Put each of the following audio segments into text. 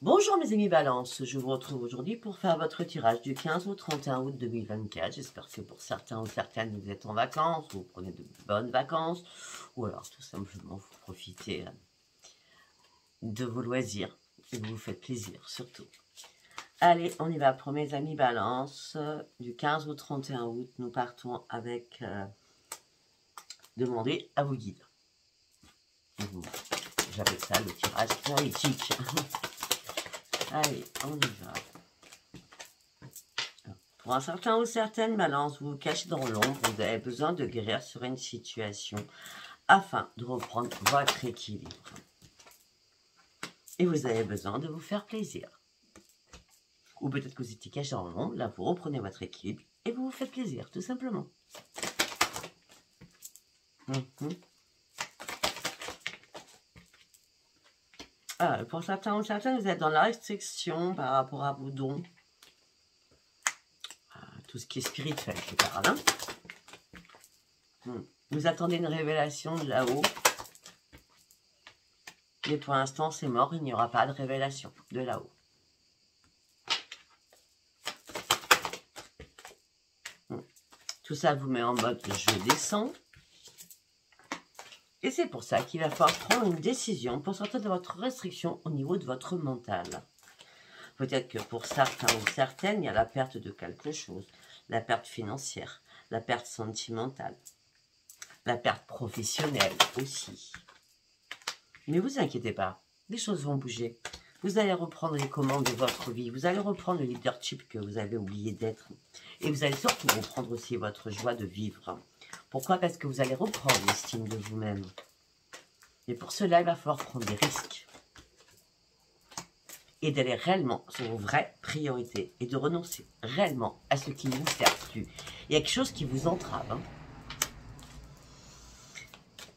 Bonjour mes amis Balance, je vous retrouve aujourd'hui pour faire votre tirage du 15 au 31 août 2024. J'espère que pour certains ou certaines vous êtes en vacances, ou vous prenez de bonnes vacances, ou alors tout simplement vous profitez de vos loisirs et vous vous faites plaisir surtout. Allez, on y va pour mes amis Balance. Du 15 au 31 août, nous partons avec demander à vos guides. J'appelle ça le tirage analytique. Allez, on y va. Pour un certain ou certaine Balance, vous vous cachez dans l'ombre, vous avez besoin de guérir sur une situation afin de reprendre votre équilibre. Et vous avez besoin de vous faire plaisir. Ou peut-être que vous étiez caché dans l'ombre, là vous reprenez votre équilibre et vous vous faites plaisir, tout simplement. Pour certains ou certaines, vous êtes dans la restriction par rapport à vos dons. Tout ce qui est spirituel, je parle. Vous attendez une révélation de là-haut. Mais pour l'instant, c'est mort, il n'y aura pas de révélation de là-haut. Tout ça vous met en mode je descends. Et c'est pour ça qu'il va falloir prendre une décision pour sortir de votre restriction au niveau de votre mental. Peut-être que pour certains ou certaines, il y a la perte de quelque chose. La perte financière, la perte sentimentale, la perte professionnelle aussi. Mais vous inquiétez pas, les choses vont bouger. Vous allez reprendre les commandes de votre vie. Vous allez reprendre le leadership que vous avez oublié d'être. Et vous allez surtout reprendre aussi votre joie de vivre. Pourquoi? Parce que vous allez reprendre l'estime de vous-même. Et pour cela, il va falloir prendre des risques. Et d'aller réellement sur vos vraies priorités. Et de renoncer réellement à ce qui ne vous sert plus. Il y a quelque chose qui vous entrave.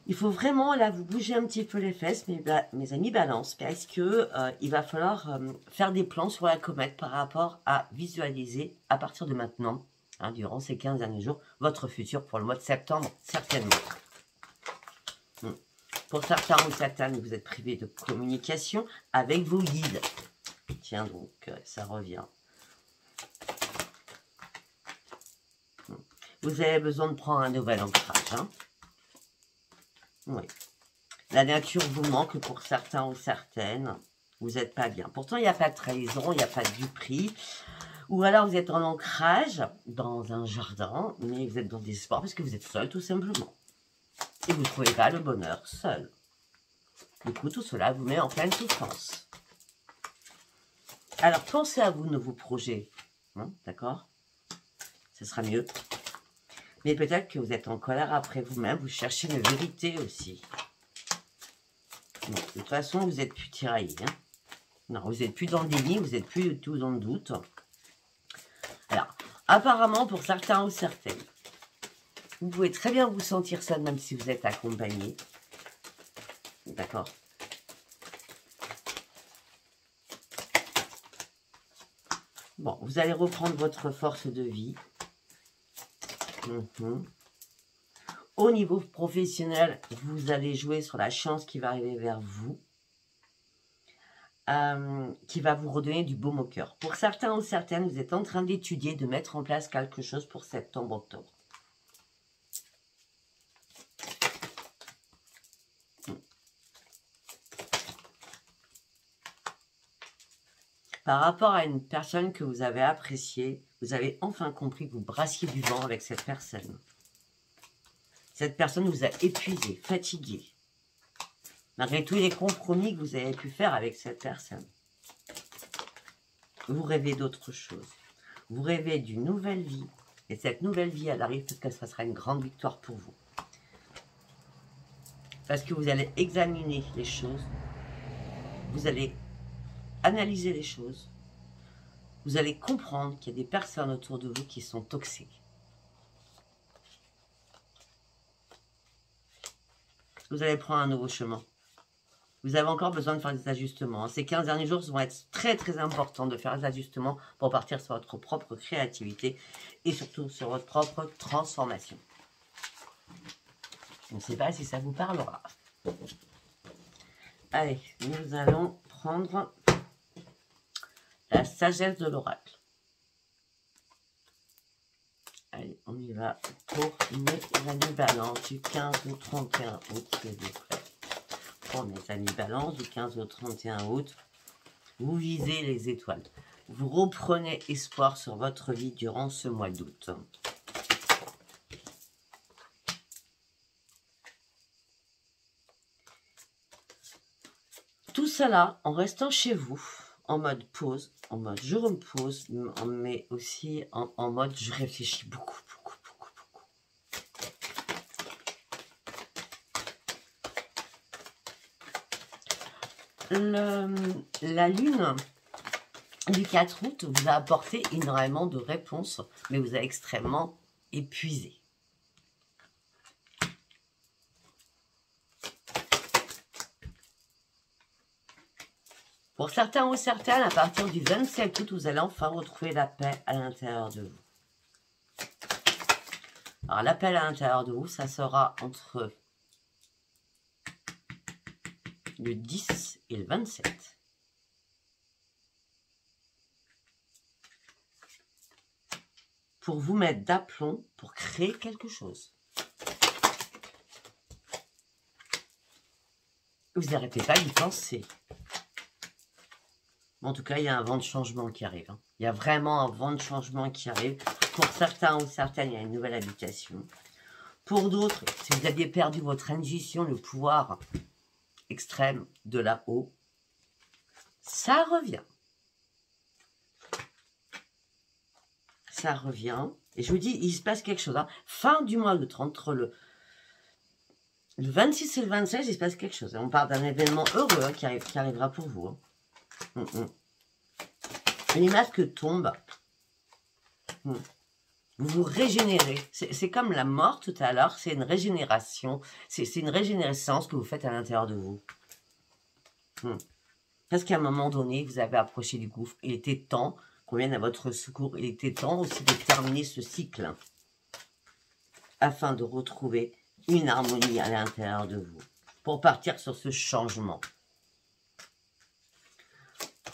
Il faut vraiment, là, vous bouger un petit peu les fesses, mes amis Balance, parce que il va falloir faire des plans sur la comète par rapport à visualiser, à partir de maintenant, durant ces 15 derniers jours, votre futur pour le mois de septembre, certainement. Pour certains ou certaines, vous êtes privé de communication avec vos guides. Tiens donc, ça revient. Vous avez besoin de prendre un nouvel ancrage. Oui. La nature vous manque pour certains ou certaines. Vous n'êtes pas bien. Pourtant, il n'y a pas de trahison, il n'y a pas de duperie. Ou alors, vous êtes en ancrage dans un jardin, mais vous êtes dans des sports parce que vous êtes seul, tout simplement. Et vous ne trouvez pas le bonheur seul. Du coup, tout cela vous met en pleine souffrance. Alors, pensez à vos nouveaux projets. D'accord? Ce sera mieux. Mais peut-être que vous êtes en colère après vous-même, vous cherchez une vérité aussi. Bon, de toute façon, vous n'êtes plus tiraillé. Non, vous n'êtes plus dans le déni, vous n'êtes plus du tout dans le doute. Alors, apparemment, pour certains ou certaines, vous pouvez très bien vous sentir seul, même si vous êtes accompagné. D'accord? Bon, vous allez reprendre votre force de vie. Au niveau professionnel, vous allez jouer sur la chance qui va arriver vers vous, qui va vous redonner du baume au cœur. Pour certains ou certaines, vous êtes en train d'étudier, de mettre en place quelque chose pour septembre-octobre. Par rapport à une personne que vous avez appréciée, vous avez enfin compris que vous brassiez du vent avec cette personne. Cette personne vous a épuisé, fatigué. Malgré tous les compromis que vous avez pu faire avec cette personne. Vous rêvez d'autre chose. Vous rêvez d'une nouvelle vie. Et cette nouvelle vie, elle arrive parce que ça sera une grande victoire pour vous. Parce que vous allez examiner les choses. Vous allez analyser les choses. Vous allez comprendre qu'il y a des personnes autour de vous qui sont toxiques. Vous allez prendre un nouveau chemin. Vous avez encore besoin de faire des ajustements. Ces 15 derniers jours vont être très très importants de faire des ajustements pour partir sur votre propre créativité et surtout sur votre propre transformation. Je ne sais pas si ça vous parlera. Allez, nous allons prendre La sagesse de l'oracle. Allez, on y va pour mes amis balance du 15 au 31 août, s'il vous plaît. Pour mes amis balance du 15 au 31 août, vous visez les étoiles. Vous reprenez espoir sur votre vie durant ce mois d'août. Tout cela en restant chez vous, en mode pause, en mode je me pose, mais aussi en mode je réfléchis beaucoup, beaucoup, beaucoup, beaucoup. La lune du 4 août vous a apporté énormément de réponses, mais vous êtes extrêmement épuisé. Pour certains ou certaines, à partir du 27 août, vous allez enfin retrouver la paix à l'intérieur de vous. Alors, la paix à l'intérieur de vous, ça sera entre le 10 et le 27. Pour vous mettre d'aplomb, pour créer quelque chose. Vous n'arrêtez pas d'y penser. En tout cas, il y a un vent de changement qui arrive. Il y a vraiment un vent de changement qui arrive. Pour certains ou certaines, il y a une nouvelle habitation. Pour d'autres, si vous aviez perdu votre intuition, le pouvoir extrême de là-haut, ça revient. Ça revient. Et je vous dis, il se passe quelque chose. Fin du mois d'août, entre le 26 et le 26, il se passe quelque chose. On parle d'un événement heureux qui arrivera pour vous. Les masques tombent. Vous vous régénérez. C'est comme la mort tout à l'heure. C'est une régénération. C'est une régénérescence que vous faites à l'intérieur de vous. Parce qu'à un moment donné, vous avez approché du gouffre. Il était temps qu'on vienne à votre secours. Il était temps aussi de terminer ce cycle. Afin de retrouver une harmonie à l'intérieur de vous. Pour partir sur ce changement.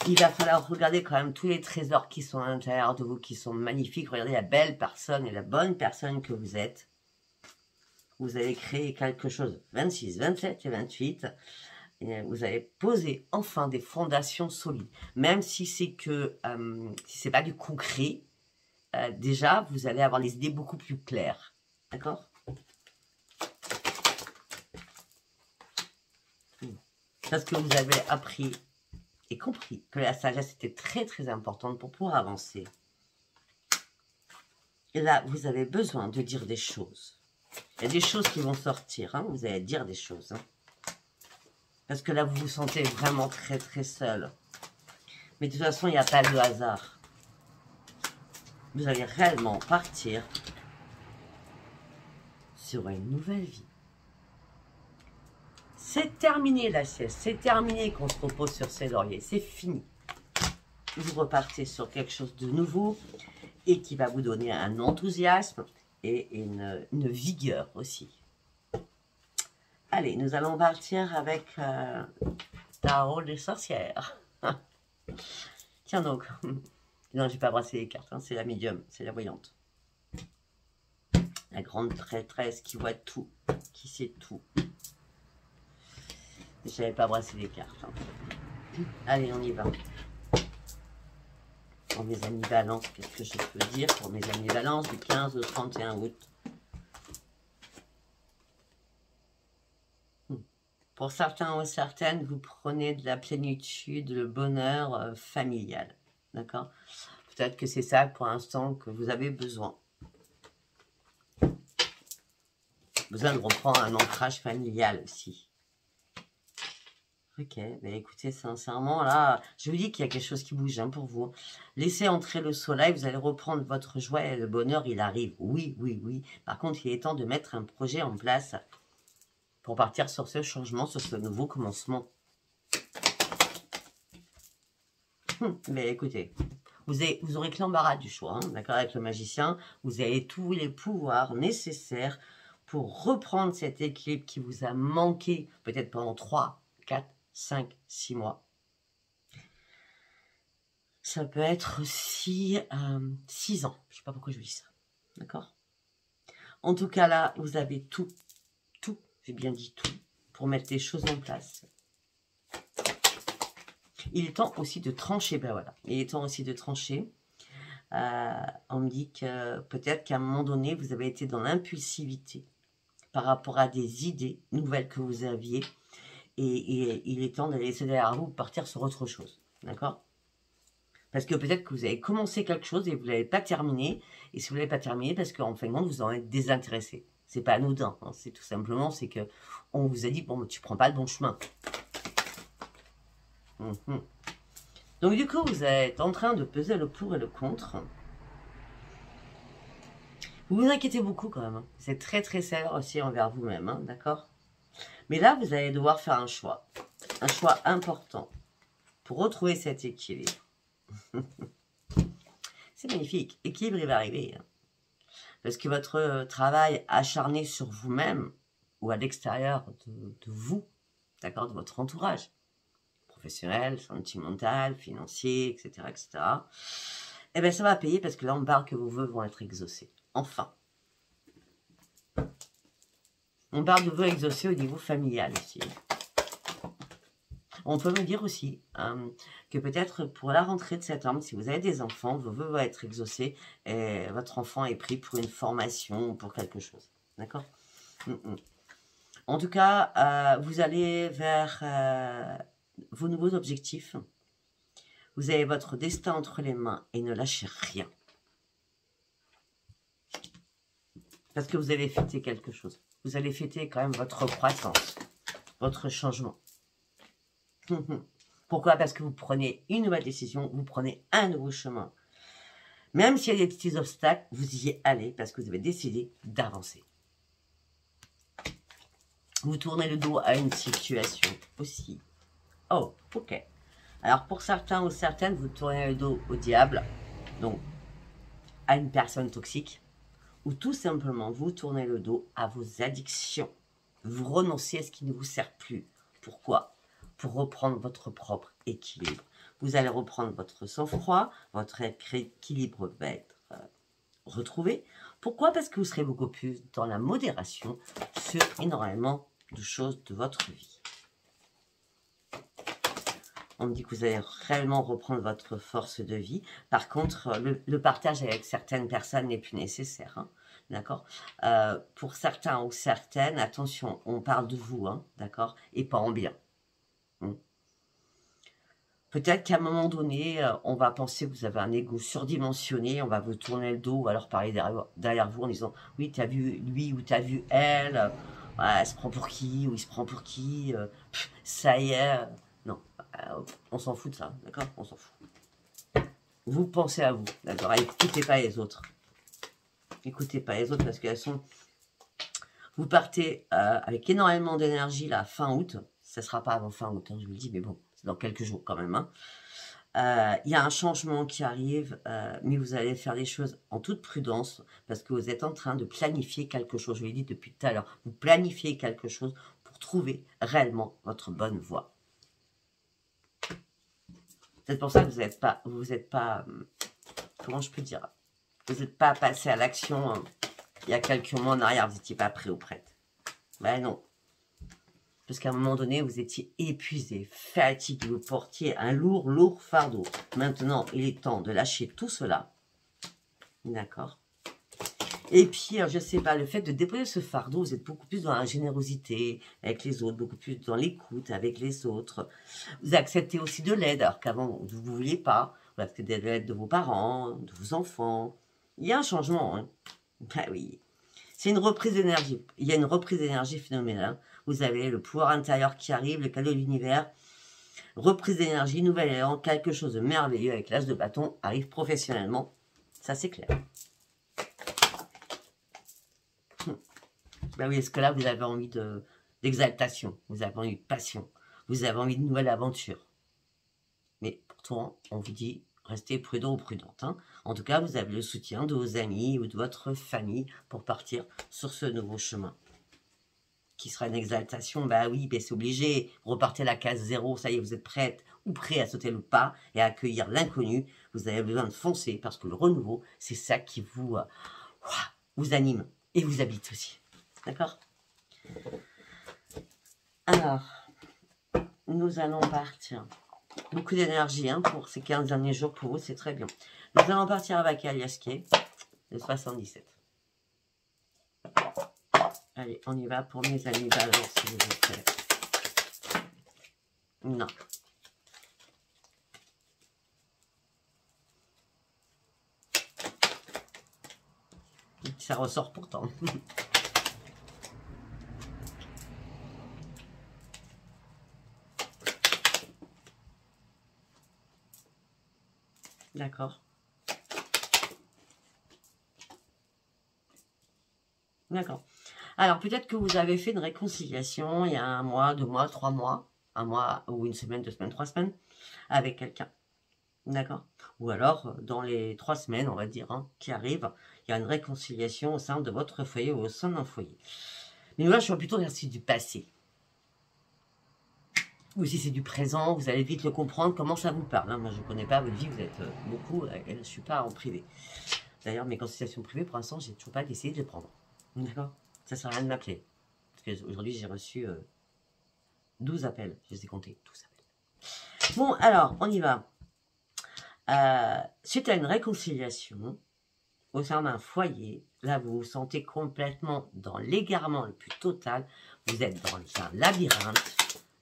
Il va falloir regarder quand même tous les trésors qui sont à l'intérieur de vous, qui sont magnifiques. Regardez la belle personne et la bonne personne que vous êtes. Vous allez créer quelque chose. 26, 27 et 28. Et vous allez poser enfin des fondations solides. Même si c'est que, si c'est pas du concret, déjà, vous allez avoir les idées beaucoup plus claires. D'accord ? Parce que vous avez appris et compris que la sagesse était très très importante pour pouvoir avancer. Et là, vous avez besoin de dire des choses. Il y a des choses qui vont sortir, vous allez dire des choses. Parce que là, vous vous sentez vraiment très très seul. Mais de toute façon, il n'y a pas de hasard. Vous allez réellement partir sur une nouvelle vie. C'est terminé la sieste, c'est terminé qu'on se repose sur ses lauriers, c'est fini. Vous repartez sur quelque chose de nouveau et qui va vous donner un enthousiasme et une vigueur aussi. Allez, nous allons partir avec Tarot des sorcières. Tiens donc, non, j'ai pas brassé les cartes, c'est la médium, c'est la voyante. La grande traîtresse qui voit tout, qui sait tout. Je n'avais pas brassé les cartes. Allez, on y va. Pour mes amis balance, qu'est-ce que je peux dire pour mes amis balance du 15 au 31 août? Pour certains ou certaines, vous prenez de la plénitude, le bonheur familial. D'accord? Peut-être que c'est ça pour l'instant que vous avez besoin. Besoin de reprendre un ancrage familial aussi. Ok, ben écoutez, sincèrement, là, je vous dis qu'il y a quelque chose qui bouge pour vous. Laissez entrer le soleil, vous allez reprendre votre joie et le bonheur, il arrive. Oui, oui, oui. Par contre, il est temps de mettre un projet en place pour partir sur ce changement, sur ce nouveau commencement. Mais écoutez, vous aurez que l'embarras du choix, d'accord, avec le magicien. Vous avez tous les pouvoirs nécessaires pour reprendre cet équilibre qui vous a manqué peut-être pendant 3, 4, 5, 6 mois. ça peut être aussi 6 ans. Je ne sais pas pourquoi je vous dis ça. D'accord? En tout cas, là, vous avez tout, j'ai bien dit tout, pour mettre les choses en place. Il est temps aussi de trancher, ben voilà. Il est temps aussi de trancher. On me dit que peut-être qu'à un moment donné, vous avez été dans l'impulsivité par rapport à des idées nouvelles que vous aviez. Et il est temps de les laisser derrière vous, partir sur autre chose. D'accord? Parce que peut-être que vous avez commencé quelque chose et vous ne l'avez pas terminé. Et si vous ne l'avez pas terminé, parce qu'en fin de compte, vous en êtes désintéressé. C'est pas anodin. Hein, c'est tout simplement, c'est que on vous a dit, bon, tu prends pas le bon chemin. Donc du coup, vous êtes en train de peser le pour et le contre. Vous vous inquiétez beaucoup quand même. Hein. C'est très très sévère aussi envers vous-même, hein, d'accord? Mais là, vous allez devoir faire un choix important pour retrouver cet équilibre. C'est magnifique. Équilibre, il va arriver. Hein. Parce que votre travail acharné sur vous-même ou à l'extérieur de vous, d'accord, de votre entourage, professionnel, sentimental, financier, etc., etc., eh bien, ça va payer parce que là, on parle que vos vœux vont être exaucés. Enfin. On parle de vœux exaucés au niveau familial aussi. On peut me dire aussi que peut-être pour la rentrée de septembre, si vous avez des enfants, vos vœux vont être exaucés et votre enfant est pris pour une formation ou pour quelque chose. D'accord? En tout cas, vous allez vers vos nouveaux objectifs. Vous avez votre destin entre les mains et ne lâchez rien. Parce que vous allez fêter quelque chose. Vous allez fêter quand même votre croissance, votre changement. Pourquoi? Parce que vous prenez une nouvelle décision, vous prenez un nouveau chemin. Même s'il y a des petits obstacles, vous y allez parce que vous avez décidé d'avancer. Vous tournez le dos à une situation aussi. Oh, ok. Alors pour certains ou certaines, vous tournez le dos au diable, donc à une personne toxique, ou tout simplement vous tournez le dos à vos addictions. Vous renoncez à ce qui ne vous sert plus. Pourquoi? Pour reprendre votre propre équilibre. Vous allez reprendre votre sang-froid, votre équilibre va être retrouvé. Pourquoi? Parce que vous serez beaucoup plus dans la modération sur énormément de choses de votre vie. On me dit que vous allez réellement reprendre votre force de vie. Par contre, le partage avec certaines personnes n'est plus nécessaire. Hein, d'accord? Pour certains ou certaines, attention, on parle de vous, hein, d'accord? Et pas en bien. Peut-être qu'à un moment donné, on va penser que vous avez un ego surdimensionné, on va vous tourner le dos ou alors parler derrière vous en disant « Oui, tu as vu lui ou tu as vu elle, elle se prend pour qui ou il se prend pour qui, ça y est. » Non, on s'en fout de ça, d'accord? On s'en fout. Vous pensez à vous, d'accord? Écoutez pas les autres. Écoutez pas les autres parce qu'elles sont... Vous partez avec énormément d'énergie là, fin août. Ça ne sera pas avant fin août, hein, je vous le dis, mais bon. Dans quelques jours quand même. Hein. Il y a un changement qui arrive, mais vous allez faire les choses en toute prudence parce que vous êtes en train de planifier quelque chose. Je vous l'ai dit depuis tout à l'heure. Vous planifiez quelque chose pour trouver réellement votre bonne voie. C'est pour ça que vous n'êtes pas, comment je peux dire, vous n'êtes pas passé à l'action il y a quelques mois en arrière. Vous n'étiez pas prêt ou prête. Ben non. Parce qu'à un moment donné, vous étiez épuisé, fatigué, vous portiez un lourd fardeau. Maintenant, il est temps de lâcher tout cela. D'accord? Et puis, je ne sais pas, le fait de déposer ce fardeau, vous êtes beaucoup plus dans la générosité avec les autres, beaucoup plus dans l'écoute avec les autres. Vous acceptez aussi de l'aide, alors qu'avant, vous ne vouliez pas. Vous acceptez de l'aide de vos parents, de vos enfants. Il y a un changement, hein? Ben oui. C'est une reprise d'énergie. Il y a une reprise d'énergie phénoménale. Vous avez le pouvoir intérieur qui arrive, le cadeau de l'univers. Reprise d'énergie, nouvel élan, quelque chose de merveilleux avec l'as de bâton arrive professionnellement. Ça, c'est clair. Ben oui, est-ce que là, vous avez envie d'exaltation, vous avez envie de passion, vous avez envie de nouvelle aventure. Mais pourtant, on vous dit, restez prudent ou prudente. Hein. En tout cas, vous avez le soutien de vos amis ou de votre famille pour partir sur ce nouveau chemin. qui sera une exaltation, bah oui, ben c'est obligé, repartez à la case 0, ça y est, vous êtes prête ou prêt à sauter le pas et à accueillir l'inconnu. Vous avez besoin de foncer parce que le renouveau, c'est ça qui vous anime et vous habite aussi. D'accord? Alors, nous allons partir. Beaucoup d'énergie hein, pour ces 15 derniers jours pour vous, c'est très bien. Nous allons partir avec Aliasquet, de 77. Allez, on y va pour mes amis Balance, s'il vous plaît. Non. Ça ressort pourtant. D'accord. D'accord. Alors, peut-être que vous avez fait une réconciliation il y a 1 mois, 2 mois, 3 mois, 1 mois ou 1 semaine, 2 semaines, 3 semaines avec quelqu'un. D'accord? Ou alors, dans les 3 semaines, on va dire, hein, qui arrivent, il y a une réconciliation au sein de votre foyer ou au sein d'un foyer. Mais là, je vois plutôt vers du passé. Ou si c'est du présent, vous allez vite le comprendre comment ça vous parle. Hein. Moi, je ne connais pas votre vie, vous êtes beaucoup, je ne suis pas en privé. D'ailleurs, mes consultations privées, pour l'instant, j'ai toujours pas essayé de les prendre. D'accord? Ça ne sert à rien de m'appeler. Parce qu'aujourd'hui, j'ai reçu 12 appels. Je les ai comptés, 12 appels. Bon, alors, on y va. Suite à une réconciliation, au sein d'un foyer, là, vous vous sentez complètement dans l'égarement le plus total. Vous êtes dans un labyrinthe.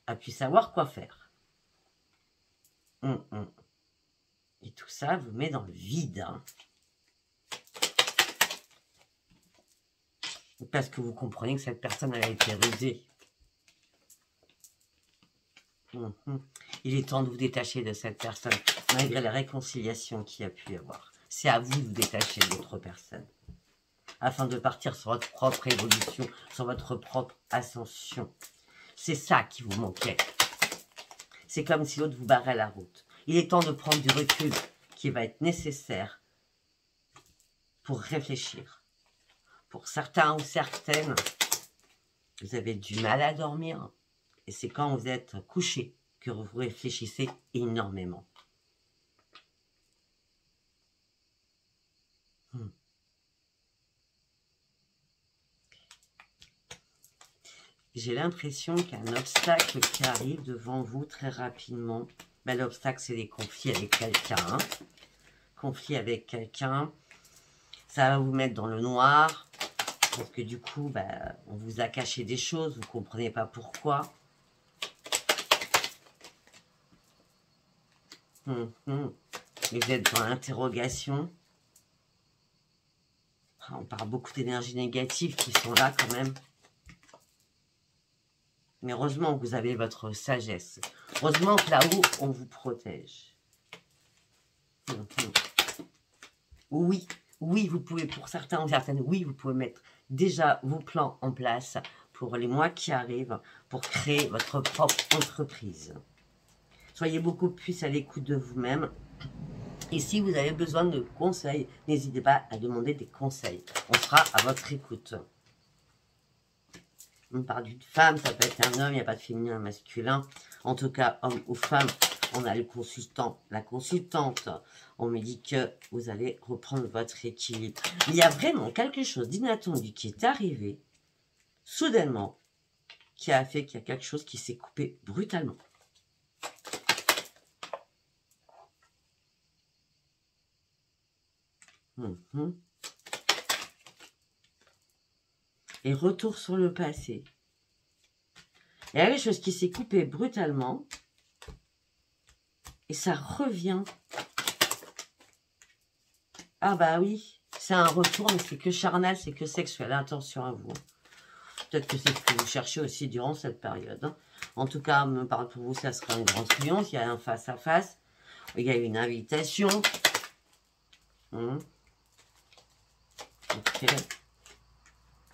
À pu savoir quoi faire. Et tout ça vous met dans le vide. Hein. Parce que vous comprenez que cette personne a été rusée. Il est temps de vous détacher de cette personne, malgré la réconciliation qu'il y a pu y avoir. C'est à vous de vous détacher de l'autre personne, afin de partir sur votre propre évolution, sur votre propre ascension. C'est ça qui vous manquait. C'est comme si l'autre vous barrait la route. Il est temps de prendre du recul qui va être nécessaire pour réfléchir. Pour certains ou certaines, vous avez du mal à dormir. Et c'est quand vous êtes couché que vous réfléchissez énormément. J'ai l'impression qu'il y a un obstacle qui arrive devant vous très rapidement. Ben, l'obstacle, c'est les conflits avec quelqu'un. Hein. Conflits avec quelqu'un. Ça va vous mettre dans le noir. Parce que du coup, ben, on vous a caché des choses. Vous ne comprenez pas pourquoi. Mais vous êtes dans l'interrogation. On parle beaucoup d'énergie négative qui sont là quand même. Mais heureusement que vous avez votre sagesse. Heureusement que là-haut, on vous protège. Oui, vous pouvez, pour certains ou certaines, oui, vous pouvez mettre déjà vos plans en place pour les mois qui arrivent, pour créer votre propre entreprise. Soyez beaucoup plus à l'écoute de vous-même. Et si vous avez besoin de conseils, n'hésitez pas à demander des conseils. On sera à votre écoute. On parle d'une femme, ça peut être un homme, il n'y a pas de féminin, masculin. En tout cas, homme ou femme, on a le consultant, la consultante. On me dit que vous allez reprendre votre équilibre. Il y a vraiment quelque chose d'inattendu qui est arrivé, soudainement, qui a fait qu'il y a quelque chose qui s'est coupé brutalement. Et retour sur le passé. Il y a quelque chose qui s'est coupé brutalement. Et ça revient. Ah bah oui, c'est un retour, mais c'est que charnel, c'est que sexuel. Attention à vous. Peut-être que c'est ce que vous cherchez aussi durant cette période. Hein. En tout cas, me parle pour vous, ça sera un grand triomphe. Il y a un face-à-face. Il y a une invitation. Okay.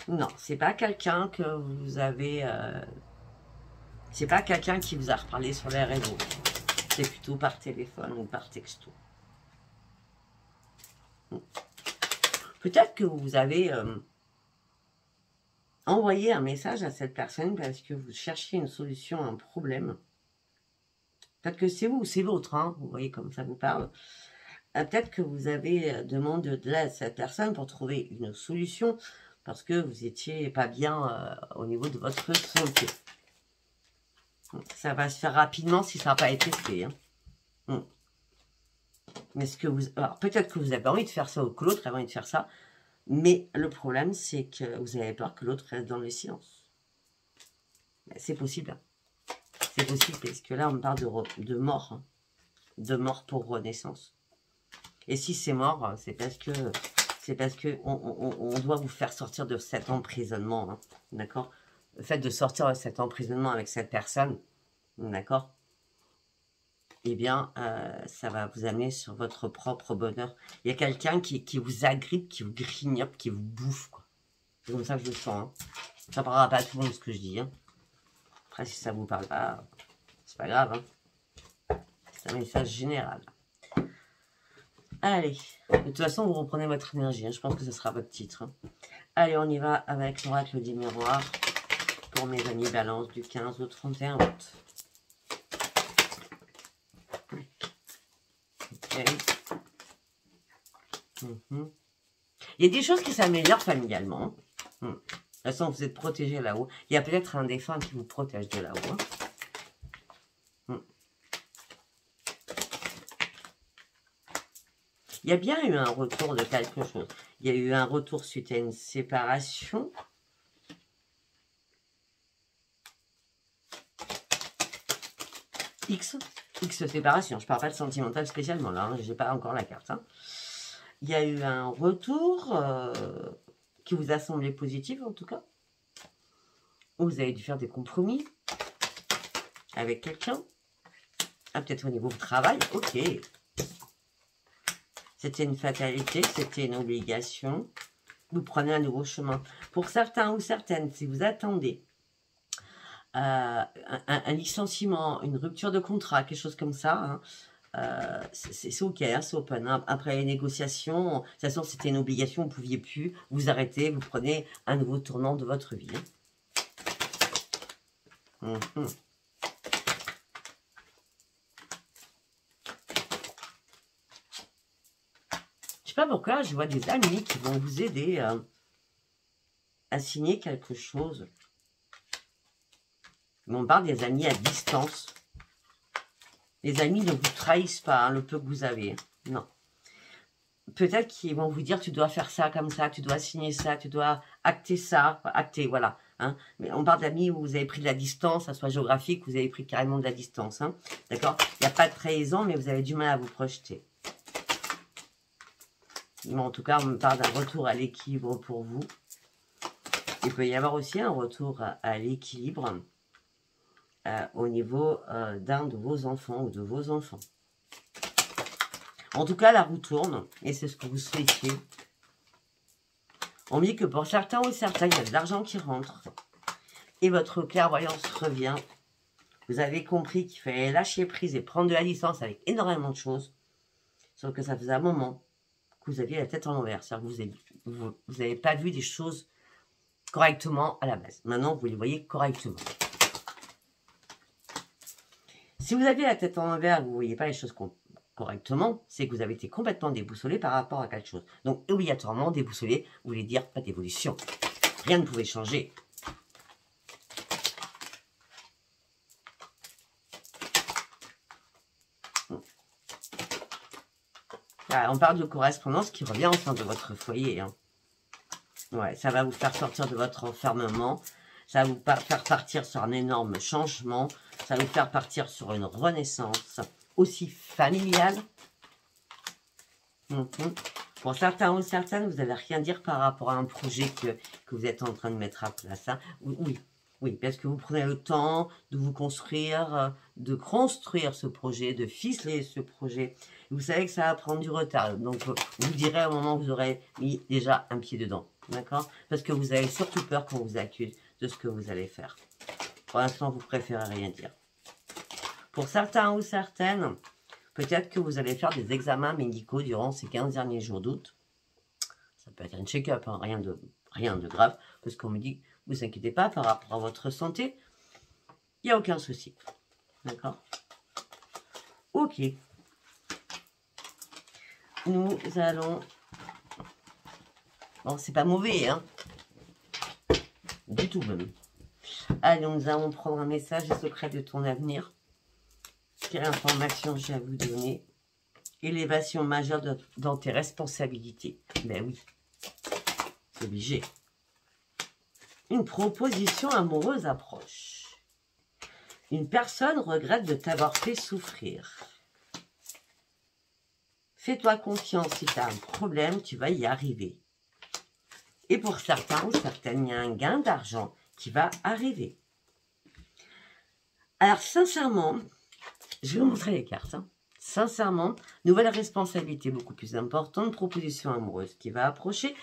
Non, c'est pas quelqu'un que vous avez... c'est pas quelqu'un qui vous a reparlé sur les réseaux. C'est plutôt par téléphone ou par texto. Peut-être que vous avez envoyez un message à cette personne parce que vous cherchez une solution à un problème. Peut-être que c'est vous ou c'est l'autre, hein, vous voyez comme ça vous parle. Peut-être que vous avez demandé de l'aide à cette personne pour trouver une solution parce que vous n'étiez pas bien au niveau de votre santé. Ça va se faire rapidement si ça n'a pas été fait. Hein. Mais ce que vous, alors peut-être que vous avez envie de faire ça ou que l'autre a envie de faire ça, mais le problème c'est que vous avez peur que l'autre reste dans le silence. C'est possible. C'est possible parce que là on parle de mort, hein. De mort pour renaissance. Et si c'est mort, c'est parce que on doit vous faire sortir de cet emprisonnement, hein, d'accord? Le fait de sortir de cet emprisonnement avec cette personne, d'accord? Eh bien, ça va vous amener sur votre propre bonheur. Il y a quelqu'un qui vous agrippe, qui vous grignote, qui vous bouffe, quoi. C'est comme ça que je le sens, hein. Ça ne parlera pas à tout le monde ce que je dis, hein. Après, si ça ne vous parle pas, c'est pas grave, hein. C'est un message général. Allez, de toute façon, vous reprenez votre énergie, hein. Je pense que ce sera votre titre, hein. Allez, on y va avec l'oracle du miroir pour mes amis Balance du 15 au 31 août. Okay. Il y a des choses qui s'améliorent familialement. De toute façon, vous êtes protégé là-haut. Il y a peut-être un défunt qui vous protège de là-haut. Il y a bien eu un retour de quelque chose. Il y a eu un retour suite à une séparation. X séparation. Je ne parle pas de sentimental spécialement là. Hein. Je n'ai pas encore la carte. Hein. Il y a eu un retour qui vous a semblé positif en tout cas. Vous avez dû faire des compromis avec quelqu'un. Ah, peut-être au niveau du travail. Ok. C'était une fatalité, c'était une obligation. Vous prenez un nouveau chemin. Pour certains ou certaines, si vous attendez un licenciement, une rupture de contrat, quelque chose comme ça, hein, c'est ok, hein, c'est open. Hein. Après les négociations, de toute façon, c'était une obligation, vous ne pouviez plus vous arrêter, vous prenez un nouveau tournant de votre vie. Hein. Je sais pas pourquoi, je vois des amis qui vont vous aider à signer quelque chose. Mais on parle des amis à distance. Les amis ne vous trahissent pas, hein, le peu que vous avez. Non. Peut-être qu'ils vont vous dire, tu dois faire ça comme ça, tu dois signer ça, tu dois acter ça. Acter, voilà. Hein. Mais on parle d'amis où vous avez pris de la distance, ça soit géographique, vous avez pris carrément de la distance. Hein. D'accord? Il n'y a pas de trahison, mais vous avez du mal à vous projeter. Mais en tout cas, on me parle d'un retour à l'équilibre pour vous. Il peut y avoir aussi un retour à l'équilibre au niveau d'un de vos enfants ou de vos enfants. En tout cas, la roue tourne et c'est ce que vous souhaitiez. On me dit que pour certains ou certaines, il y a de l'argent qui rentre et votre clairvoyance revient. Vous avez compris qu'il fallait lâcher prise et prendre de la distance avec énormément de choses. Sauf que ça faisait un moment que vous aviez la tête en l'envers. C'est-à-dire que vous n'avez pas vu des choses correctement à la base. Maintenant, vous les voyez correctement. Si vous aviez la tête en l'envers et que vous ne voyez pas les choses correctement, c'est que vous avez été complètement déboussolé par rapport à quelque chose. Donc, obligatoirement, déboussolé voulait dire pas d'évolution. Rien ne pouvait changer. Voilà, on parle de correspondance qui revient au sein de votre foyer. Hein. Ouais, ça va vous faire sortir de votre enfermement. Ça va vous faire partir sur un énorme changement. Ça va vous faire partir sur une renaissance aussi familiale. Pour certains ou certaines, vous n'allez rien dire par rapport à un projet que vous êtes en train de mettre à place. Hein. Oui, parce que vous prenez le temps de vous construire, de construire ce projet, de ficeler ce projet. Vous savez que ça va prendre du retard. Donc, vous direz au moment où vous aurez mis déjà un pied dedans. D'accord? Parce que vous avez surtout peur qu'on vous accuse de ce que vous allez faire. Pour l'instant, vous préférez rien dire. Pour certains ou certaines, peut-être que vous allez faire des examens médicaux durant ces 15 derniers jours d'août. Ça peut être un check-up, hein, rien de grave. Parce qu'on me dit, vous inquiétez pas par rapport à votre santé. Il n'y a aucun souci. D'accord? Ok. Nous allons... Bon, c'est pas mauvais, hein? Du tout même. Allez, nous allons prendre un message des secrets de ton avenir. Quelle information j'ai à vous donner? Élévation majeure dans tes responsabilités. Ben oui, c'est obligé. Une proposition amoureuse approche. Une personne regrette de t'avoir fait souffrir. Fais-toi confiance, si tu as un problème, tu vas y arriver. Et pour certains ou certaines, il y a un gain d'argent qui va arriver. Alors, sincèrement, je vais vous montrer les cartes. Hein. Sincèrement, nouvelle responsabilité beaucoup plus importante, proposition amoureuse qui va approcher.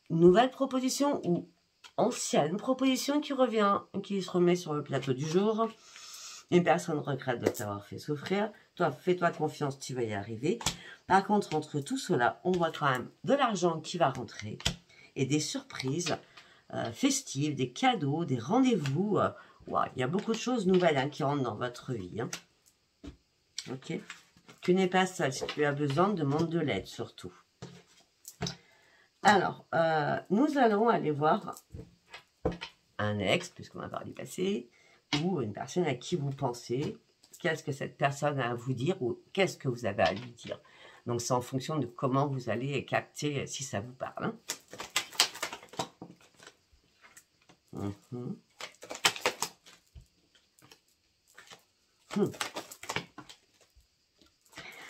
Nouvelle proposition ou ancienne proposition qui revient, qui se remet sur le plateau du jour. Une personne regrette de t'avoir fait souffrir. Toi, fais-toi confiance, tu vas y arriver. Par contre, entre tout cela, on voit quand même de l'argent qui va rentrer et des surprises festives, des cadeaux, des rendez-vous. Wow, il y a beaucoup de choses nouvelles hein, qui rentrent dans votre vie. Hein. Ok. Tu n'es pas seul. Si tu as besoin, demande de l'aide surtout. Alors, nous allons aller voir un ex, puisqu'on va parler du passé, ou une personne à qui vous pensez. Qu'est-ce que cette personne a à vous dire ou qu'est-ce que vous avez à lui dire. Donc, c'est en fonction de comment vous allez capter si ça vous parle. Hein.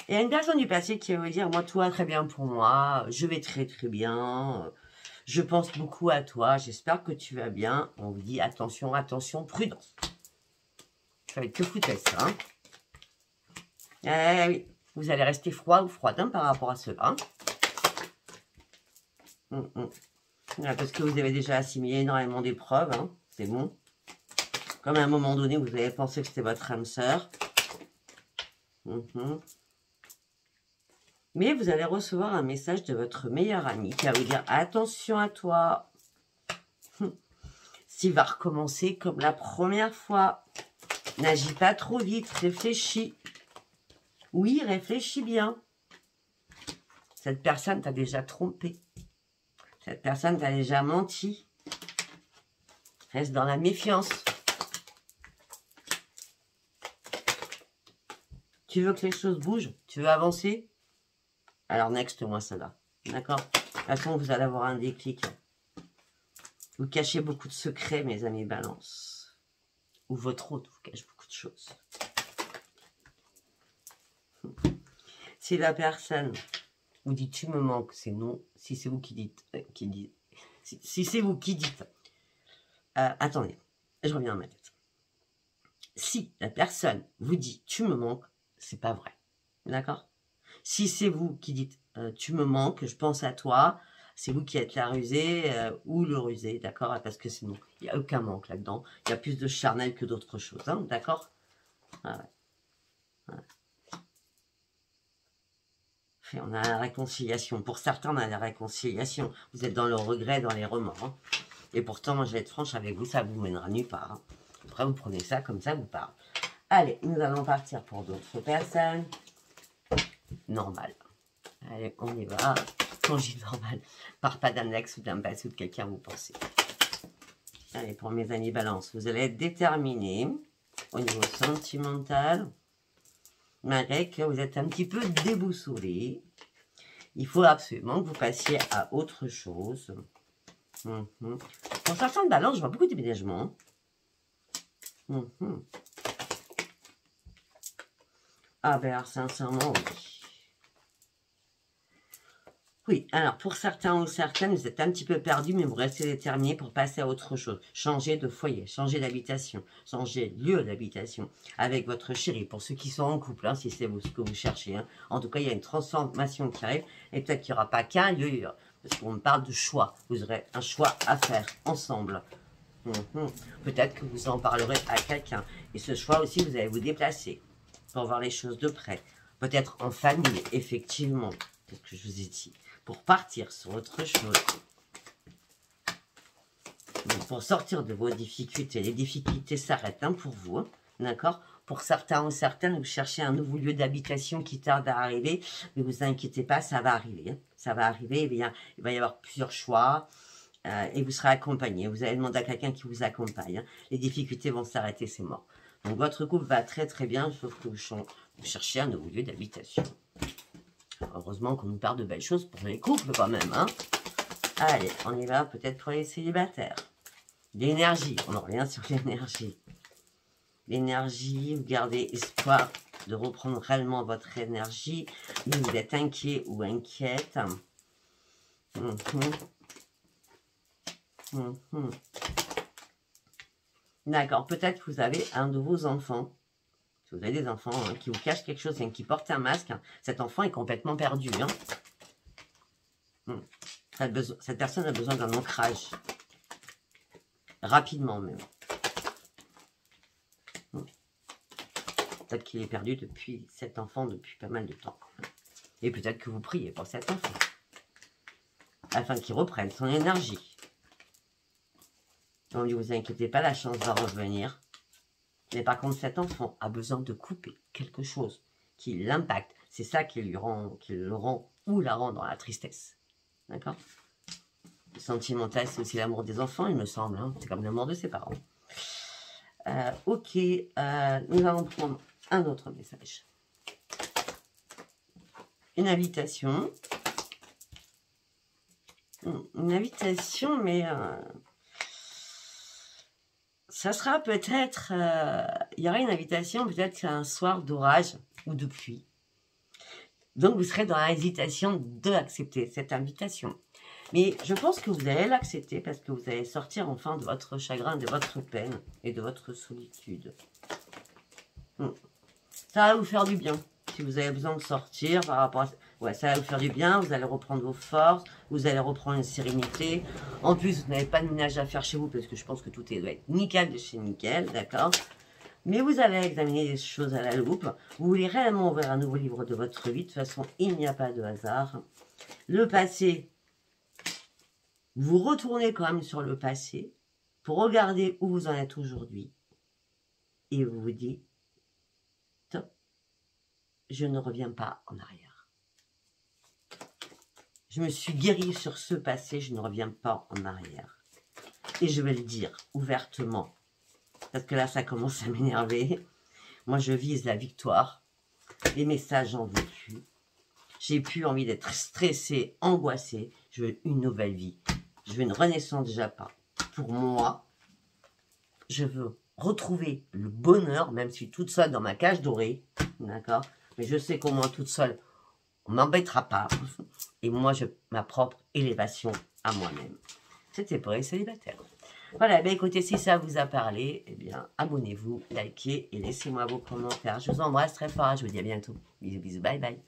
Il y a une personne du passé qui va vous dire, moi, tout va très bien pour moi, je vais très très bien, je pense beaucoup à toi, j'espère que tu vas bien. On vous dit, attention, attention, prudence. Ça va être que foutaise, ça. Hein. Eh oui, vous allez rester froid ou froide hein, par rapport à cela. Parce que vous avez déjà assimilé énormément d'épreuves, hein. C'est bon. Comme à un moment donné, vous avez pensé que c'était votre âme sœur. Mais vous allez recevoir un message de votre meilleur ami qui va vous dire attention à toi. S'il va recommencer comme la première fois, n'agis pas trop vite, réfléchis. Oui, réfléchis bien. Cette personne t'a déjà trompé. Cette personne t'a déjà menti. Reste dans la méfiance. Tu veux que les choses bougent? Tu veux avancer? Alors, next-moi cela. D'accord? De toute façon, vous allez avoir un déclic. Vous cachez beaucoup de secrets, mes amis balance. Ou votre hôte vous cache beaucoup de choses. Si la personne vous dit tu me manques, c'est non. Si c'est vous qui dites, si c'est vous qui dites, attendez, je reviens à ma tête. Si la personne vous dit tu me manques, c'est pas vrai. D'accord? Si c'est vous qui dites tu me manques, je pense à toi, c'est vous qui êtes la rusée ou le rusé, d'accord? Parce que c'est non, il n'y a aucun manque là-dedans. Il y a plus de charnel que d'autres choses, hein, d'accord? Ah ouais. On a la réconciliation. Pour certains, on a la réconciliation. Vous êtes dans le regret, dans les remords. Hein. Et pourtant, moi, je vais être franche avec vous, ça vous mènera nulle part. Hein. Après, vous prenez ça comme ça vous parle. Allez, nous allons partir pour d'autres personnes. Normal. Allez, on y va. Quand je dis normal, par pas d'un ex ou d'un passé ou de quelqu'un, vous pensez. Allez, pour mes amis balance, vous allez être déterminés au niveau sentimental. Malgré que vous êtes un petit peu déboussolé. Il faut absolument que vous passiez à autre chose. Pour certains de balance, je vois beaucoup de déménagements. Ah ben alors, sincèrement, oui. Oui, alors pour certains ou certaines, vous êtes un petit peu perdu, mais vous restez déterminé pour passer à autre chose. Changer de foyer, changer d'habitation, changer de lieu d'habitation avec votre chéri. Pour ceux qui sont en couple, hein, si c'est ce que vous cherchez. Hein. En tout cas, il y a une transformation qui arrive. Et peut-être qu'il n'y aura pas qu'un lieu, parce qu'on parle de choix. Vous aurez un choix à faire ensemble. Peut-être que vous en parlerez à quelqu'un. Et ce choix aussi, vous allez vous déplacer pour voir les choses de près. Peut-être en famille, effectivement. C'est ce que je vous ai dit. Pour partir sur autre chose. pour sortir de vos difficultés. Les difficultés s'arrêtent hein, pour vous, hein, d'accord? Pour certains ou certaines, vous cherchez un nouveau lieu d'habitation qui tarde à arriver, mais vous inquiétez pas, ça va arriver. Hein. Ça va arriver, il va y avoir plusieurs choix et vous serez accompagné. Vous allez demander à quelqu'un qui vous accompagne. Hein. Les difficultés vont s'arrêter, c'est mort. Donc votre couple va très très bien, sauf que vous cherchez un nouveau lieu d'habitation. Heureusement qu'on nous parle de belles choses pour les couples quand même. Hein. Allez, on y va peut-être pour les célibataires. L'énergie, on en revient sur l'énergie. L'énergie, vous gardez espoir de reprendre réellement votre énergie, mais vous êtes inquiet ou inquiète. D'accord, peut-être que vous avez un de vos enfants. Si vous avez des enfants hein, qui vous cachent quelque chose et qui portent un masque, hein, cet enfant est complètement perdu. Hein. Cette personne a besoin d'un ancrage. Rapidement même. Peut-être qu'il est perdu depuis cet enfant depuis pas mal de temps. Et peut-être que vous priez pour cet enfant. Afin qu'il reprenne son énergie. Donc ne vous inquiétez pas, la chance va revenir. Mais par contre, cet enfant a besoin de couper quelque chose qui l'impacte. C'est ça qui le rend ou la rend dans la tristesse. D'accord? Le sentimental, c'est aussi l'amour des enfants, il me semble. Hein. C'est comme l'amour de ses parents. Ok, nous allons prendre un autre message. Une invitation. Une invitation, mais ça sera peut-être... il y aura une invitation peut-être un soir d'orage ou de pluie. Donc vous serez dans l'hésitation d'accepter cette invitation. Mais je pense que vous allez l'accepter parce que vous allez sortir enfin de votre chagrin, de votre peine et de votre solitude. Ça va vous faire du bien. Si vous avez besoin de sortir par rapport à... Ouais, ça va vous faire du bien, vous allez reprendre vos forces, vous allez reprendre une sérénité. En plus, vous n'avez pas de ménage à faire chez vous parce que je pense que tout doit être nickel de chez nickel, d'accord? Mais vous allez examiner les choses à la loupe. Vous voulez réellement ouvrir un nouveau livre de votre vie. De toute façon, il n'y a pas de hasard. Le passé, vous retournez quand même sur le passé pour regarder où vous en êtes aujourd'hui. Et vous vous dites, top, je ne reviens pas en arrière. Je me suis guérie sur ce passé, je ne reviens pas en arrière. Et je vais le dire ouvertement. Parce que là, ça commence à m'énerver. Moi, je vise la victoire. Les messages, j'en veux plus. J'ai plus envie d'être stressée, angoissée. Je veux une nouvelle vie. Je veux une renaissance déjà pas. Pour moi, je veux retrouver le bonheur, même si toute seule dans ma cage dorée. D'accord? Mais je sais qu'au moins toute seule, on ne m'embêtera pas. Et moi, ma propre élévation à moi-même. C'était pour les célibataires. Voilà, ben écoutez, si ça vous a parlé, eh bien, abonnez-vous, likez et laissez-moi vos commentaires. Je vous embrasse très fort, je vous dis à bientôt. Bisous, bisous, bye bye.